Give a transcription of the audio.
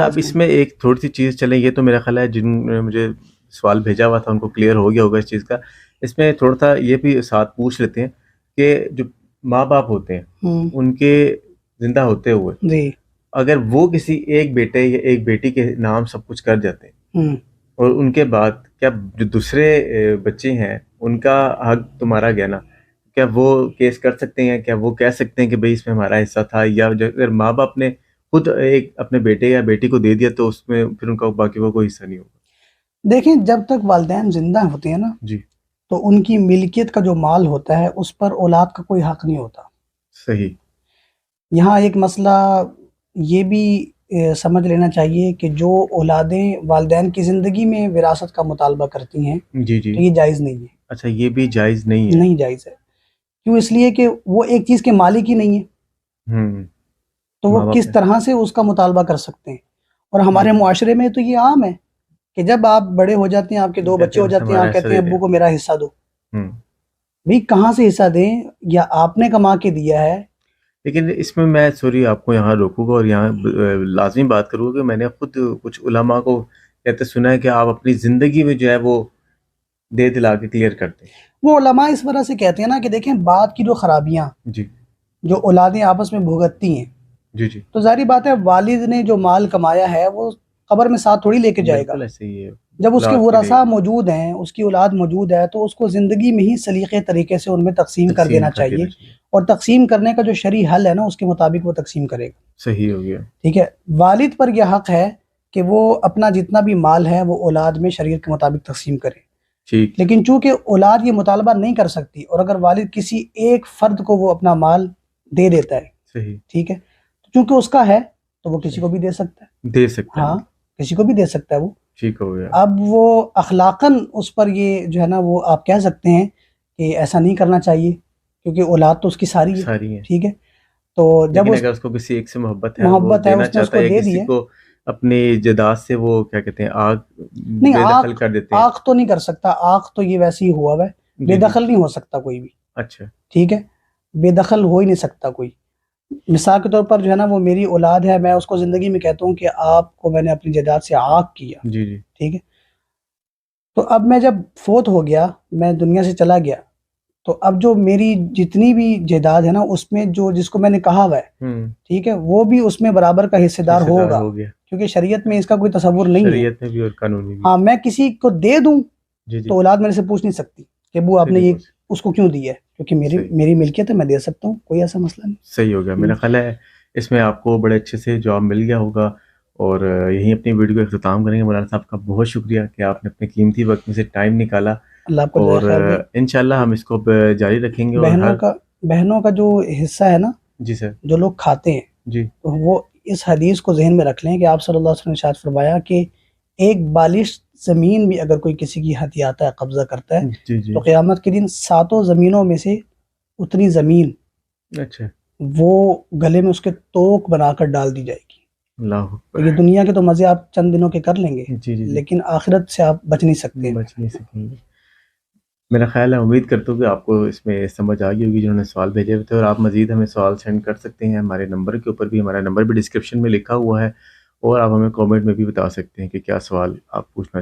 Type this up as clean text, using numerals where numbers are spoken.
اب اس میں ایک تھوڑی سی چیز چلیں، یہ تو میرا خیال ہے جن نے مجھے سوال بھیجا ہوا تھا ان کو کلیئر ہو گیا ہوگا اس چیز کا. اس میں تھوڑا سا یہ بھی ساتھ پوچھ لیتے ہیں کہ جو ماں باپ ہوتے ہیں ان کے زندہ ہوتے ہوئے جی اگر وہ کسی ایک بیٹے یا ایک بیٹی کے نام سب کچھ کر جاتے ہیں اور ان کے بعد کیا جو دوسرے بچے ہیں ان کا حق تمہارا گیا نا، کیا وہ کیس کر سکتے ہیں؟ کیا وہ کہہ سکتے ہیں کہ بھئی اس میں ہمارا حصہ تھا؟ یا اگر ماں باپ نے خود ایک اپنے بیٹے یا بیٹی کو دے دیا تو اس میں پھر ان کا باقی کو کوئی حصہ نہیں ہوگا؟ دیکھیں، جب تک والدین زندہ ہوتے ہیں نا جی تو ان کی ملکیت کا جو مال ہوتا ہے اس پر اولاد کا کوئی حق نہیں ہوتا. صحیح. یہاں ایک مسئلہ یہ بھی سمجھ لینا چاہیے کہ جو اولادیں والدین کی زندگی میں وراثت کا مطالبہ کرتی ہیں جی جی. تو یہ جائز نہیں ہے. اچھا، یہ بھی جائز نہیں ہے؟ نہیں جائز ہے. کیوں؟ اس لیے کہ وہ ایک چیز کے مالک ہی نہیں ہے، تو وہ کس طرح سے اس کا مطالبہ کر سکتے ہیں. اور ہمارے معاشرے میں تو یہ عام ہے کہ جب آپ بڑے ہو جاتے ہیں، آپ کے 2 بچے ہو جاتے ہیں، آپ کہتے ہیں ابو کو میرا حصہ دو. بھئی کہاں سے حصہ دیں؟ یا آپ نے کما کے دیا ہے. لیکن اس میں سوری آپ کو یہاں روکوں گا اور یہاں لازمی بات کروں گا کہ میں نے خود کچھ علماء کو کہتے سنا ہے کہ آپ اپنی زندگی میں جو ہے وہ دے دلا کے کلیئر کرتے ہیں. وہ علماء اس وجہ سے کہتے ہیں نا کہ دیکھیں بعد کی جو خرابیاں جی جو اولادیں آپس میں بھگتتی ہیں، جی جی، تو ظاہری بات ہے والد نے جو مال کمایا ہے وہ قبر میں ساتھ تھوڑی لے کے جائے گا. بالکل ایسے ہی ہے. جب اس کے ورثاء موجود ہیں، اس کی اولاد موجود ہے، تو اس کو زندگی میں ہی سلیقے طریقے سے ان میں تقسیم کر دینا چاہیے. اور تقسیم کرنے کا جو شرعی حل ہے نا اس کے مطابق وہ تقسیم کرے گا. صحیح ہو گیا. ٹھیک ہے. والد پر یہ حق ہے کہ وہ اپنا جتنا بھی مال ہے وہ اولاد میں شریعت کے مطابق تقسیم کرے. ٹھیک. لیکن چونکہ اولاد یہ مطالبہ نہیں کر سکتی، اور اگر والد کسی ایک فرد کو وہ اپنا مال دے دیتا ہے، صحیح، ٹھیک ہے، تو چونکہ اس کا ہے تو وہ کسی کو بھی دے سکتا ہے. دے سکتا ہے. ہاں، کسی کو بھی دے سکتا ہے وہ. ٹھیک ہو گیا. اب وہ اخلاقاً اس پر یہ جو ہے نا وہ آپ کہہ سکتے ہیں کہ ایسا نہیں کرنا چاہیے کیونکہ اولاد تو اس کی ساری ہے. ٹھیک ہے. تو جب اگر اس کو کسی ایک سے محبت ہے اس نے اس کو دے دی ہے، کو اپنی جائیداد سے وہ کیا کہتے ہیں آگ نہیں، بے دخل کر دیتے ہیں. آگ تو نہیں کر سکتا. آگ تو یہ ویسے ہی ہوا ہے، بے دخل نہیں ہو سکتا کوئی بھی. اچھا، ٹھیک ہے. بے دخل ہو ہی نہیں سکتا کوئی. مثال کے طور پر جو ہے نا وہ میری اولاد ہے، میں اس کو زندگی میں کہتا ہوں کہ آپ کو میں نے اپنی جائیداد سے آگ کیا. جی جی. ٹھیک ہے. تو اب میں جب فوت ہو گیا، میں دنیا سے چلا گیا، تو اب جو میری جتنی بھی جائیداد ہے نا اس میں جو جس کو میں نے کہا ہوا ہے، ٹھیک ہے، وہ بھی اس میں برابر کا حصے دار ہوگا. کیونکہ شریعت میں اس کا کوئی تصور نہیں ہے. شریعت میں بھی اور قانون میں بھی. ہاں، میں کسی کو دے دوں تو اولاد میرے سے پوچھ نہیں سکتی کہ ابو آپ نے یہ اس کو کیوں دیا ہے، کیونکہ میری ملکیت ہے، میں دے سکتا ہوں، کوئی ایسا مسئلہ نہیں. صحیح ہو گیا. میرا خیال ہے اس میں آپ کو بڑے اچھے سے جواب مل گیا ہوگا، اور یہیں اپنی ویڈیو کا اختتام کریں گے. مولانا صاحب کا بہت شکریہ کہ آپ نے اپنے قیمتی وقت میں سے ٹائم نکالا، اور انشاءاللہ ہم اس کو جاری رکھیں گے. اور بہنوں کا جو حصہ ہے نا، جی سر، جو لوگ کھاتے ہیں، جی، تو وہ اس حدیث کو ذہن میں رکھ لیں کہ آپ صلی اللہ علیہ وسلم نے ارشاد فرمایا کہ ایک بالش زمین بھی اگر کوئی کسی کی ہتھیاتا ہے، قبضہ کرتا ہے، جی جی، تو قیامت کے دن 7 زمینوں میں سے اتنی زمین اچھا وہ گلے میں اس کے توک بنا کر ڈال دی جائے گی. اللہ، یہ دنیا کے تو مزے آپ چند دنوں کے کر لیں گے، جی جی، لیکن آخرت سے آپ بچ نہیں سکتے. بچ نہیں سکیں گے. میرا خیال ہے، امید کرتا ہوں کہ آپ کو اس میں سمجھ آ گئی ہوگی جنہوں نے سوال بھیجے ہوئے تھے. اور آپ مزید ہمیں سوال سینڈ کر سکتے ہیں ہمارے نمبر کے اوپر بھی. ہمارا نمبر بھی ڈسکرپشن میں لکھا ہوا ہے، اور آپ ہمیں کامنٹ میں بھی بتا سکتے ہیں کہ کیا سوال آپ پوچھنا